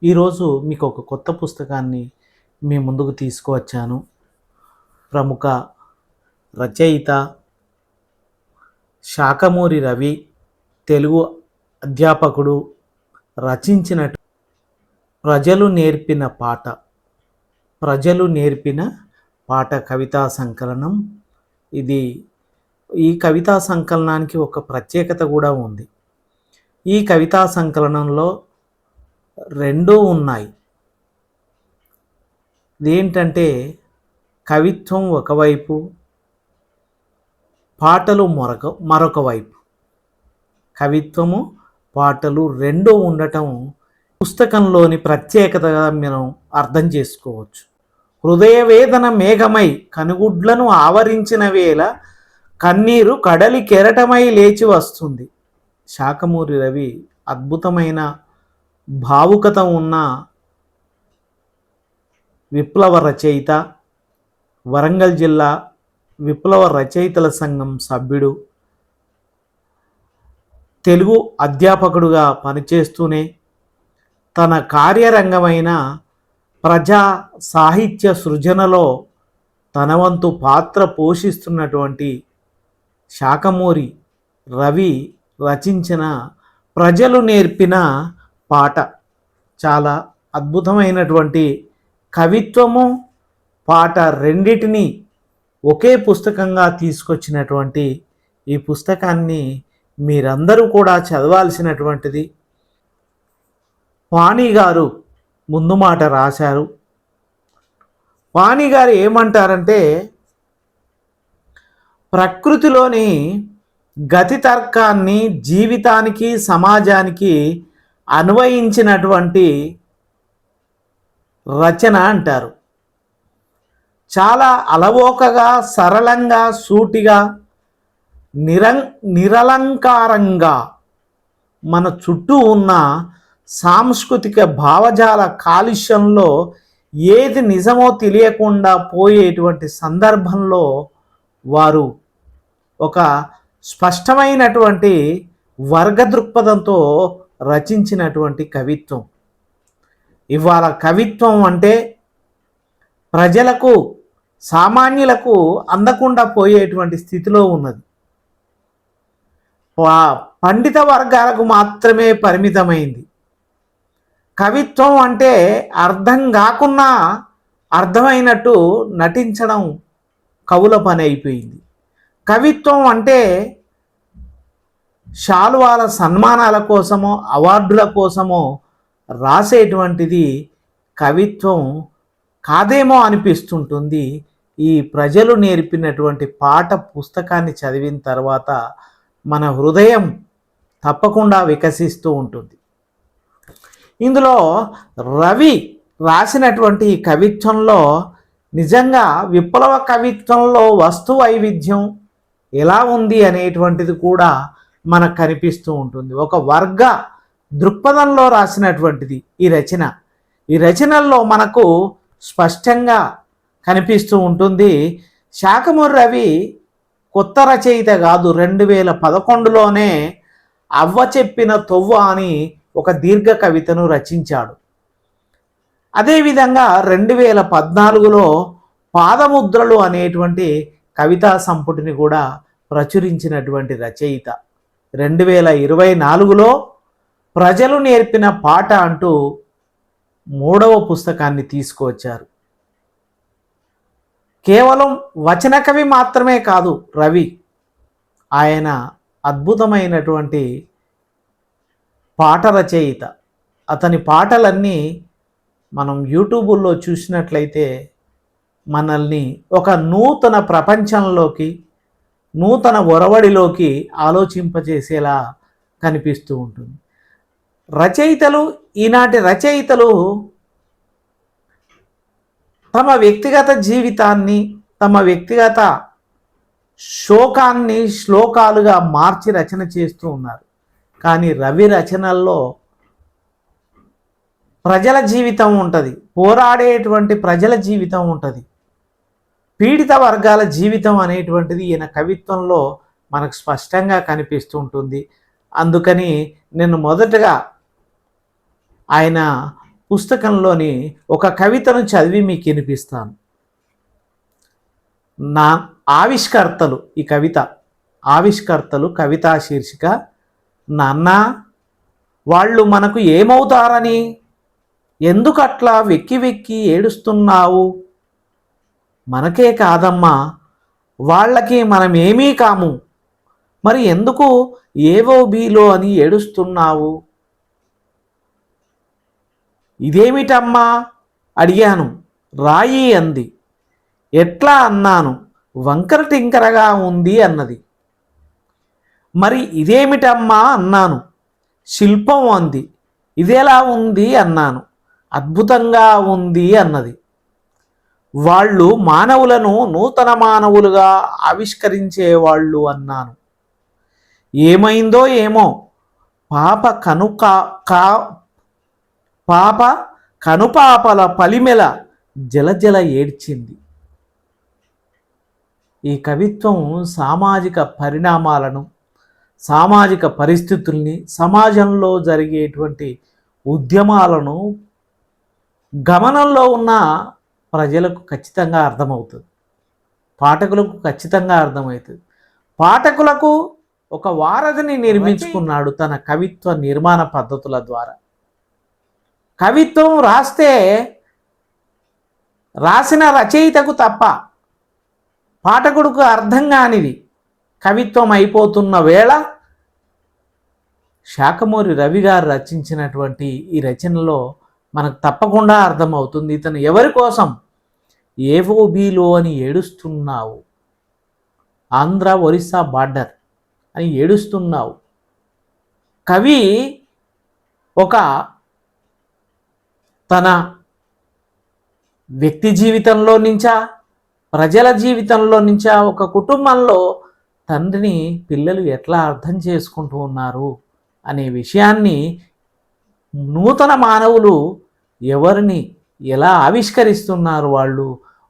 ఈరోజు మీకు ఒక కొత్త పుస్తకాన్ని మీ ముందుకు తీసుకువచ్చాను. ప్రముఖ రచయిత శాఖమూరి రవి, తెలుగు అధ్యాపకుడు రచించిన ప్రజలు నేర్పిన పాట కవితా సంకలనం. ఈ కవితా సంకలనానికి ఒక ప్రత్యేకత కూడా ఉంది. ఈ కవితా సంకలనంలో రెండూ ఉన్నాయి. ఇదేంటంటే కవిత్వం ఒకవైపు, పాటలు మరొక వైపు. కవిత్వము, పాటలు రెండూ ఉండటం పుస్తకంలోని ప్రత్యేకతగా మనం అర్థం చేసుకోవచ్చు. హృదయ వేదన మేఘమై కనుగుడ్లను ఆవరించిన వేళ కన్నీరు కడలి కెరటమై లేచి వస్తుంది. శాఖమూరి రవి అద్భుతమైన భావుకత ఉన్న విప్లవ రచయిత, వరంగల్ జిల్లా విప్లవ రచయితల సంఘం సభ్యుడు, తెలుగు అధ్యాపకుడుగా పనిచేస్తూనే తన కార్యరంగమైన ప్రజా సాహిత్య సృజనలో తన వంతు పాత్ర పోషిస్తున్నటువంటి శాఖమూరి రవి రచించిన ప్రజలు నేర్పిన పాట చాలా అద్భుతమైనటువంటి కవిత్వము, పాట రెండిటిని ఒకే పుస్తకంగా తీసుకొచ్చినటువంటి ఈ పుస్తకాన్ని మీరందరూ కూడా చదవాల్సినటువంటిది. వాణి గారు ముందు మాట రాశారు. వాణి గారు ఏమంటారంటే, ప్రకృతిలోని గతి తర్కాన్ని జీవితానికి, సమాజానికి అన్వయించినటువంటి రచన అంటారు. చాలా అలవోకగా, సరళంగా, సూటిగా, నిరలంకారంగా మన చుట్టూ ఉన్న సాంస్కృతిక భావజాల కాలుష్యంలో ఏది నిజమో తెలియకుండా పోయేటువంటి సందర్భంలో వారు ఒక స్పష్టమైనటువంటి వర్గ దృక్పథంతో రచించినటువంటి కవిత్వం. ఇవాళ కవిత్వం అంటే ప్రజలకు, సామాన్యులకు అందకుండా పోయేటువంటి స్థితిలో ఉన్నది. పండిత వర్గాలకు మాత్రమే పరిమితమైంది. కవిత్వం అంటే అర్థం కాకున్నా అర్థమైనట్టు నటించడం కవుల పని అయిపోయింది. కవిత్వం అంటే శాలువాల సన్మానాల కోసమో, అవార్డుల కోసమో రాసేటువంటిది కవిత్వం కాదేమో అనిపిస్తుంటుంది. ఈ ప్రజలు నేర్పినటువంటి పాట పుస్తకాన్ని చదివిన తర్వాత మన హృదయం తప్పకుండా వికసిస్తూ ఉంటుంది. ఇందులో రవి రాసినటువంటి ఈ కవిత్వంలో నిజంగా విప్లవ కవిత్వంలో వస్తు వైవిధ్యం ఎలా ఉంది అనేటువంటిది కూడా మనకు కనిపిస్తూ ఉంటుంది. ఒక వర్గ దృక్పథంలో రాసినటువంటిది ఈ రచన. ఈ రచనల్లో మనకు స్పష్టంగా కనిపిస్తూ ఉంటుంది. శాఖమూరి రవి కొత్త రచయిత కాదు. 2011లోనే అవ్వ చెప్పిన తొవ్వ అని ఒక దీర్ఘ కవితను రచించాడు. అదేవిధంగా 2014లో పాదముద్రలు అనేటువంటి కవితా సంపుటిని కూడా ప్రచురించినటువంటి రచయిత. 2024లో ప్రజలు నేర్పిన పాట అంటూ 3వ పుస్తకాన్ని తీసుకువచ్చారు. కేవలం వచన కవి మాత్రమే కాదు రవి, ఆయన అద్భుతమైనటువంటి పాట రచయిత. అతని పాటలన్నీ మనం యూట్యూబ్లో చూసినట్లయితే మనల్ని ఒక నూతన ప్రపంచంలోకి, నూతన ఒరవడిలోకి ఆలోచింపజేసేలా కనిపిస్తూ ఉంటుంది. ఈనాటి రచయితలు తమ వ్యక్తిగత జీవితాన్ని, తమ వ్యక్తిగత శోకాన్ని శ్లోకాలుగా మార్చి రచన చేస్తూ ఉన్నారు. కానీ రవి రచనల్లో ప్రజల జీవితం ఉంటుంది, పోరాడేటువంటి ప్రజల జీవితం ఉంటుంది, పీడిత వర్గాల జీవితం అనేటువంటిది ఈయన కవిత్వంలో మనకు స్పష్టంగా కనిపిస్తూ ఉంటుంది. అందుకని నేను మొదటగా ఆయన పుస్తకంలోని ఒక కవితను చదివి మీకు వినిపిస్తాను. నా ఆవిష్కర్తలు, ఈ కవిత ఆవిష్కర్తలు, కవితా శీర్షిక నాన్న వాళ్ళు మనకు ఏమవుతారని, ఎందుకు అట్లా వెక్కి వెక్కి ఏడుస్తున్నావు? మనకే కాదమ్మా, వాళ్ళకి మనమేమీ కాము, మరి ఎందుకు ఏవో బీలో అని ఏడుస్తున్నావు? ఇదేమిటమ్మా అడిగాను. రాయి అంది. ఎట్లా అన్నాను. వంకర టింకరగా ఉంది అన్నది. మరి ఇదేమిటమ్మా అన్నాను. శిల్పం అంది. ఇదెలా ఉంది అన్నాను. అద్భుతంగా ఉంది అన్నది. వాళ్ళు మానవులను నూతన మానవులుగా ఆవిష్కరించేవాళ్ళు అన్నాను. ఏమైందో ఏమో, పాప కనుపాపల పలిమెల జలజల ఏడ్చింది. ఈ కవిత్వం సామాజిక పరిణామాలను, సామాజిక పరిస్థితుల్ని, సమాజంలో జరిగేటువంటి ఉద్యమాలను గమనంలో ఉన్న ప్రజలకు ఖచ్చితంగా అర్థమవుతుంది, పాఠకులకు ఖచ్చితంగా అర్థమవుతుంది. పాఠకులకు ఒక వారధిని నిర్మించుకున్నాడు తన కవిత్వ నిర్మాణ పద్ధతుల ద్వారా. కవిత్వం రాసిన రచయితకు తప్ప పాఠకుడికి అర్థం కానిది కవిత్వం అయిపోతున్న వేళ శాఖమూరి రవి గారు రచించినటువంటి ఈ రచనలో మనకు తప్పకుండా అర్థమవుతుంది. ఇతను ఎవరి కోసం ఏవో బీలో అని ఏడుస్తున్నావు, ఆంధ్ర ఒరిస్సా బార్డర్ అని ఏడుస్తున్నావు. కవి ఒక తన వ్యక్తి జీవితంలో నుంచా, ప్రజల జీవితంలో నుంచా, ఒక కుటుంబంలో తండ్రిని పిల్లలు ఎట్లా అర్థం చేసుకుంటూ ఉన్నారు అనే విషయాన్ని నూతన మానవులు ఎవరిని ఎలా ఆవిష్కరిస్తున్నారు,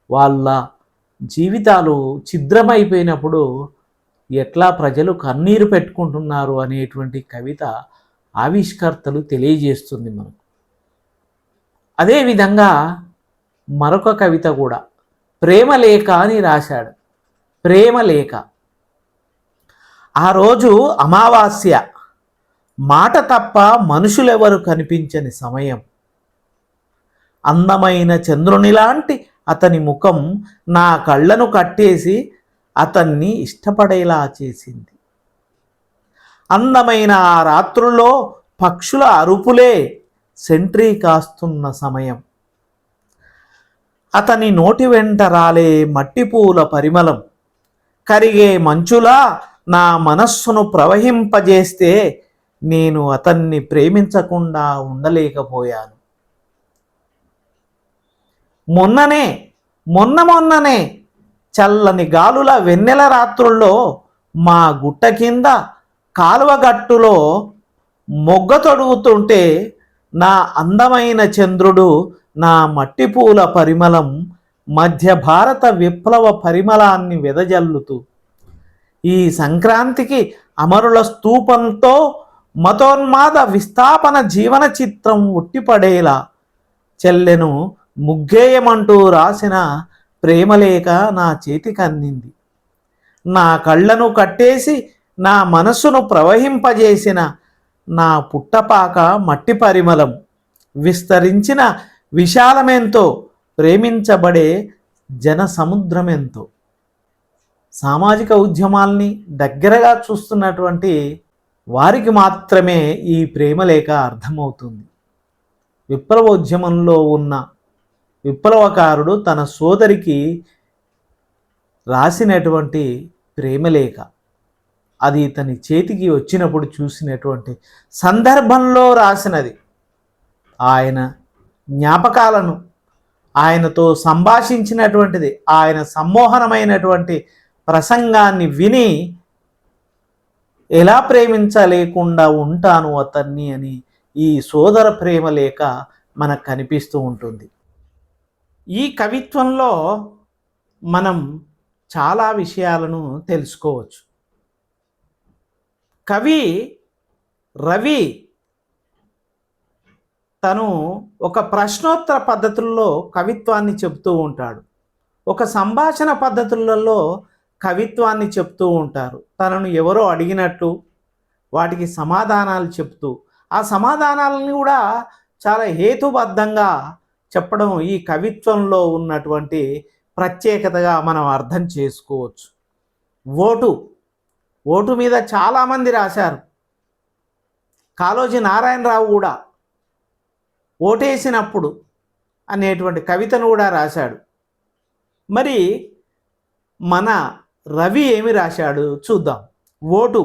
వాళ్ళ జీవితాలు ఛిద్రమైపోయినప్పుడు ఎట్లా ప్రజలు కన్నీరు పెట్టుకుంటున్నారు అనేటువంటి కవిత ఆవిష్కర్తలు తెలియజేస్తుంది మనకు. అదేవిధంగా మరొక కవిత కూడా ప్రేమలేఖ అని రాశాడు. ప్రేమలేఖ. ఆ రోజు అమావాస్య, మాట తప్ప మనుషులెవరు కనిపించని సమయం. అందమైన చంద్రునిలాంటి అతని ముఖం నా కళ్ళను కట్టేసి అతన్ని ఇష్టపడేలా చేసింది. అందమైన ఆ రాత్రుల్లో పక్షుల అరుపులే సెంట్రీ కాస్తున్న సమయం. అతని నోటి వెంట రాలే మట్టిపూల పరిమళం కరిగే మంచులా నా మనస్సును ప్రవహింపజేస్తే నేను అతన్ని ప్రేమించకుండా ఉండలేకపోయాను. మొన్ననే చల్లని గాలుల వెన్నెల రాత్రుల్లో మా గుట్ట కింద కాలువగట్టులో మొగ్గ తొడుగుతుంటే నా అందమైన చంద్రుడు నా మట్టిపూల పరిమళం మధ్య భారత విప్లవ పరిమళాన్ని వెదజల్లుతూ ఈ సంక్రాంతికి అమరుల స్తూపంతో మతోన్మాద విస్థాపన జీవన చిత్రం ఉట్టిపడేలా చెల్లెను ముగ్గేయమంటూ రాసిన ప్రేమలేఖ నా చేతికి అందింది. నా కళ్ళను కట్టేసి నా మనసును ప్రవహింపజేసిన నా పుట్టపాక మట్టి పరిమళం విస్తరించిన విశాలమెంతో, ప్రేమించబడే జన సముద్రమెంతో. సామాజిక ఉద్యమాల్ని దగ్గరగా చూస్తున్నటువంటి వారికి మాత్రమే ఈ ప్రేమలేఖ అర్థమవుతుంది. విప్లవోద్యమంలో ఉన్న విప్లవకారుడు తన సోదరికి రాసినటువంటి ప్రేమలేఖ, అది ఇతని చేతికి వచ్చినప్పుడు చూసినటువంటి సందర్భంలో రాసినది. ఆయన జ్ఞాపకాలను, ఆయనతో సంభాషించినటువంటిది, ఆయన సమ్మోహనమైనటువంటి ప్రసంగాన్ని విని ఎలా ప్రేమించలేకుండా ఉంటాను అతన్ని అని ఈ సోదర ప్రేమ లేఖ మనకు కనిపిస్తూ ఉంటుంది. ఈ కవిత్వంలో మనం చాలా విషయాలను తెలుసుకోవచ్చు. కవి రవి తను ఒక ప్రశ్నోత్తర పద్ధతుల్లో కవిత్వాన్ని చెప్తూ ఉంటాడు. ఒక సంభాషణ పద్ధతులలో కవిత్వాన్ని చెప్తూ ఉంటారు. తనను ఎవరో అడిగినట్టు వాటికి సమాధానాలు చెప్తూ, ఆ సమాధానాలను కూడా చాలా హేతుబద్ధంగా చెప్పడం ఈ కవిత్వంలో ఉన్నటువంటి ప్రత్యేకతగా మనం అర్థం చేసుకోవచ్చు. ఓటు మీద చాలామంది రాశారు. కాళోజీ నారాయణరావు కూడా ఓటేసినప్పుడు అనేటువంటి కవితను కూడా రాశాడు. మరి మన రవి ఏమి రాశాడు చూద్దాం. ఓటు.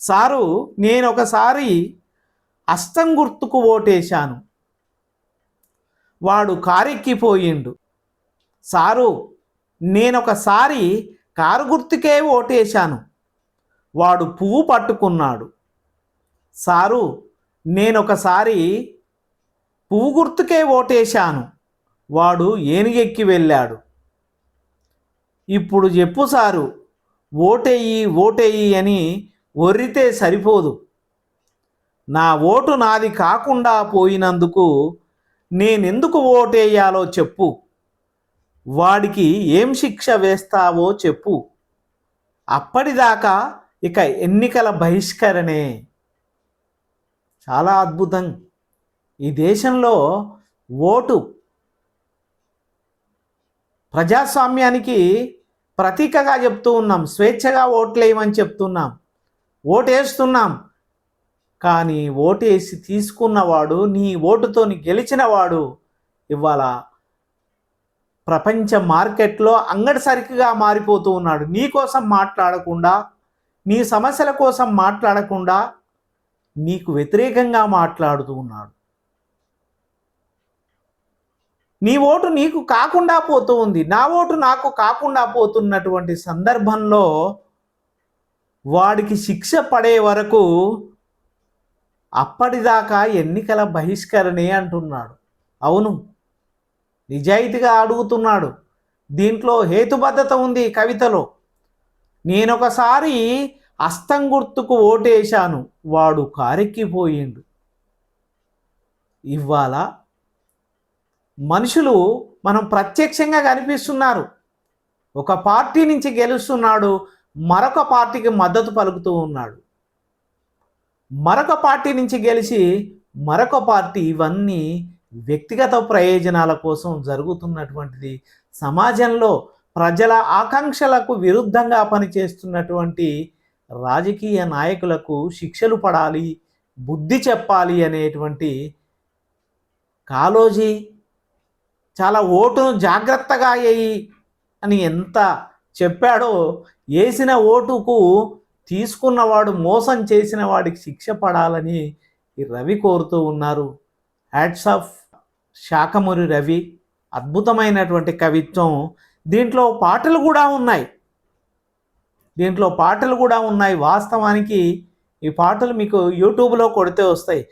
సారు, నేను ఒకసారి అస్తం గుర్తుకు ఓటేశాను, వాడు కారెక్కిపోయిండు. సారు, నేనొకసారి కారు గుర్తుకే ఓటేశాను, వాడు పువ్వు పట్టుకున్నాడు. సారు, నేనొకసారి పువ్వు గుర్తుకే ఓటేశాను, వాడు ఏనుగెక్కి వెళ్ళాడు. ఇప్పుడు చెప్పు సారు, ఓటెయ్యి అని ఒర్రితే సరిపోదు. నా ఓటు నాది కాకుండా పోయినందుకు నేనెందుకు ఓటేయాలో చెప్పు, వాడికి ఏం శిక్ష వేస్తావో చెప్పు. అప్పటిదాకా ఇక ఎన్నికల బహిష్కరణే. చాలా అద్భుతం. ఈ దేశంలో ఓటు ప్రజాస్వామ్యానికి ప్రతీకగా చెప్తూ ఉన్నాం. స్వేచ్ఛగా ఓట్లేయమని చెప్తున్నాం, ఓటేస్తున్నాం. కానీ ఓటేసి తీసుకున్నవాడు, నీ ఓటుతోని గెలిచినవాడు ఇవాళ ప్రపంచ మార్కెట్లో అంగడి సరుకుగా మారిపోతూ ఉన్నాడు. నీ కోసం మాట్లాడకుండా, నీ సమస్యల కోసం మాట్లాడకుండా నీకు వ్యతిరేకంగా మాట్లాడుతూ ఉన్నాడు. నీ ఓటు నీకు కాకుండా పోతూ ఉంది, నా ఓటు నాకు కాకుండా పోతున్నటువంటి సందర్భంలో వాడికి శిక్ష పడే వరకు అప్పటిదాకా ఎన్నికల బహిష్కరణే అంటున్నాడు. అవును, నిజాయితీగా అడుగుతున్నాడు. దీంట్లో హేతుబద్ధత ఉంది కవితలో. నేనొకసారి అస్తం గుర్తుకు ఓటేశాను, వాడు కారెక్కిపోయిండు. ఇవాళ మనుషులు మనం ప్రత్యక్షంగా కనిపిస్తున్నారు. ఒక పార్టీ నుంచి గెలుస్తున్నాడు, మరొక పార్టీకి మద్దతు పలుకుతూ ఉన్నాడు. మరొక పార్టీ నుంచి గెలిచి మరొక పార్టీ. ఇవన్నీ వ్యక్తిగత ప్రయోజనాల కోసం జరుగుతున్నటువంటిది. సమాజంలో ప్రజల ఆకాంక్షలకు విరుద్ధంగా పనిచేస్తున్నటువంటి రాజకీయ నాయకులకు శిక్షలు పడాలి, బుద్ధి చెప్పాలి అనేటువంటి కాళోజీ చాలా ఓటును జాగ్రత్తగా వేయి అని ఎంత చెప్పాడో, వేసిన ఓటుకు తీసుకున్నవాడు మోసం చేసిన వాడికి శిక్ష పడాలని ఈ రవి కోరుతూ ఉన్నారు. Hats off Sakhamuri Ravi. అద్భుతమైనటువంటి కవిత్వం. దీంట్లో పాటలు కూడా ఉన్నాయి. వాస్తవానికి ఈ పాటలు మీకు యూట్యూబ్లో కొడితే వస్తాయి.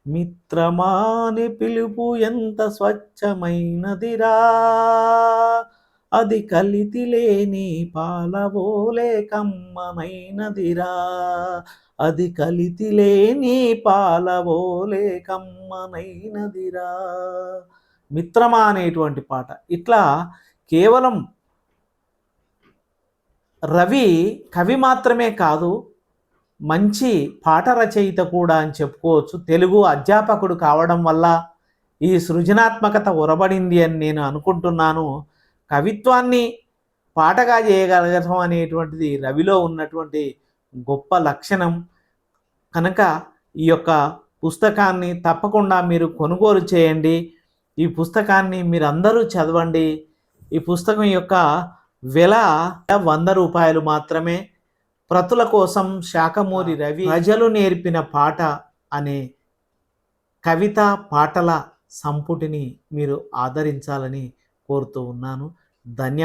మిత్రమాని పిలుపు ఎంత స్వచ్ఛమైనదిరా, అది కలితి లేని పాలవోలే కమ్మనైనదిరా, అది కలితి లేని పాలవోలే కమ్మనైనదిరా. మిత్రమా అనేటువంటి పాట. ఇట్లా కేవలం రవి కవి మాత్రమే కాదు, మంచి పాట రచయిత కూడా అని చెప్పుకోవచ్చు. తెలుగు అధ్యాపకుడు కావడం వల్ల ఈ సృజనాత్మకత ఒరబడింది అని నేను అనుకుంటున్నాను. కవిత్వాన్ని పాటగా చేయగలగటం అనేటువంటిది రవిలో ఉన్నటువంటి గొప్ప లక్షణం. కనుక ఈ యొక్క పుస్తకాన్ని తప్పకుండా మీరు కొనుగోలు చేయండి. ఈ పుస్తకాన్ని మీరందరూ చదవండి. ఈ పుస్తకం యొక్క వెల 100 రూపాయలు మాత్రమే. ప్రతుల కోసం శాఖమూరి రవి ప్రజలు నేర్పిన పాట అనే కవిత పాటల సంపుటిని మీరు ఆదరించాలని కోరుతూ ఉన్నాను. ధన్యవాదాలు.